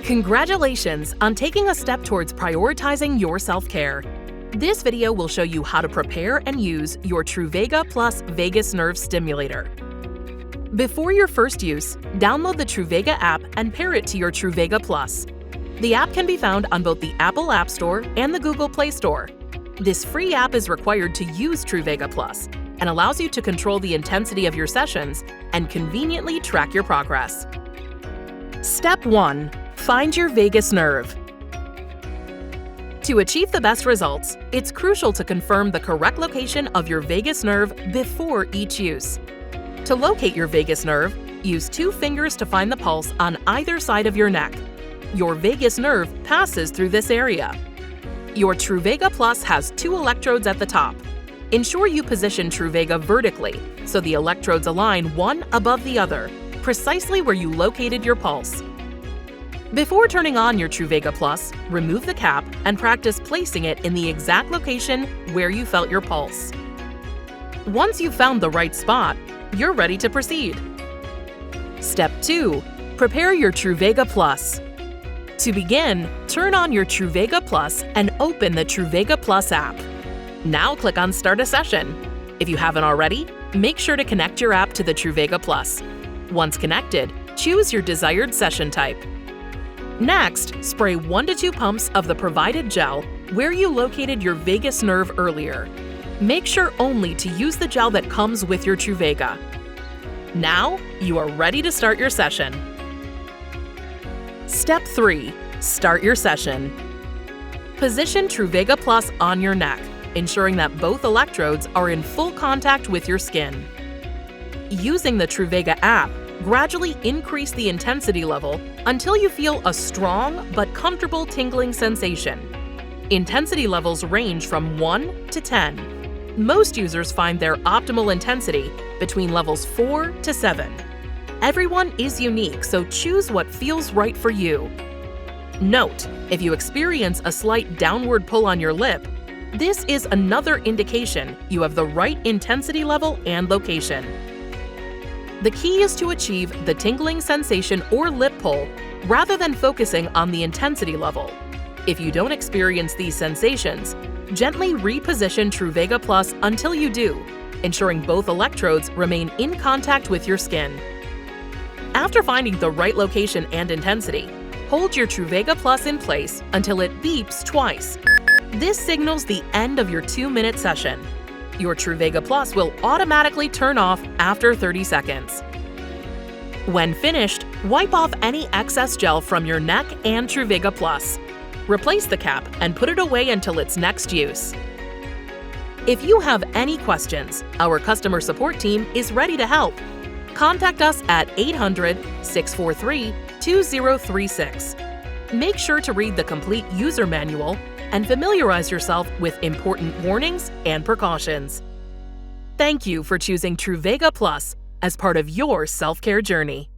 Congratulations on taking a step towards prioritizing your self-care. This video will show you how to prepare and use your Truvaga Plus Vagus Nerve Stimulator. Before your first use, download the Truvaga app and pair it to your Truvaga Plus. The app can be found on both the Apple App Store and the Google Play Store. This free app is required to use Truvaga Plus and allows you to control the intensity of your sessions and conveniently track your progress. Step 1. Find your vagus nerve. To achieve the best results, it's crucial to confirm the correct location of your vagus nerve before each use. To locate your vagus nerve, use 2 fingers to find the pulse on either side of your neck. Your vagus nerve passes through this area. Your Truvaga Plus has 2 electrodes at the top. Ensure you position Truvaga vertically so the electrodes align one above the other, precisely where you located your pulse. Before turning on your Truvaga Plus, remove the cap and practice placing it in the exact location where you felt your pulse. Once you've found the right spot, you're ready to proceed. Step 2. Prepare your Truvaga Plus. To begin, turn on your Truvaga Plus and open the Truvaga Plus app. Now click on Start a Session. If you haven't already, make sure to connect your app to the Truvaga Plus. Once connected, choose your desired session type. Next, spray 1 to 2 pumps of the provided gel where you located your vagus nerve earlier. Make sure only to use the gel that comes with your Truvaga. Now, you are ready to start your session. Step 3. Start your session. Position Truvaga Plus on your neck, ensuring that both electrodes are in full contact with your skin. Using the Truvaga app, gradually increase the intensity level until you feel a strong but comfortable tingling sensation. Intensity levels range from 1 to 10. Most users find their optimal intensity between levels 4 to 7. Everyone is unique, so choose what feels right for you. Note, if you experience a slight downward pull on your lip, this is another indication you have the right intensity level and location. The key is to achieve the tingling sensation or lip pull rather than focusing on the intensity level. If you don't experience these sensations, gently reposition Truvaga Plus until you do, ensuring both electrodes remain in contact with your skin. After finding the right location and intensity, hold your Truvaga Plus in place until it beeps twice. This signals the end of your 2-minute session. Your Truvaga Plus will automatically turn off after 30 seconds. When finished, wipe off any excess gel from your neck and Truvaga Plus. Replace the cap and put it away until its next use. If you have any questions, our customer support team is ready to help. Contact us at 800-643-2036. Make sure to read the complete user manual and familiarize yourself with important warnings and precautions. Thank you for choosing Truvaga Plus as part of your self-care journey.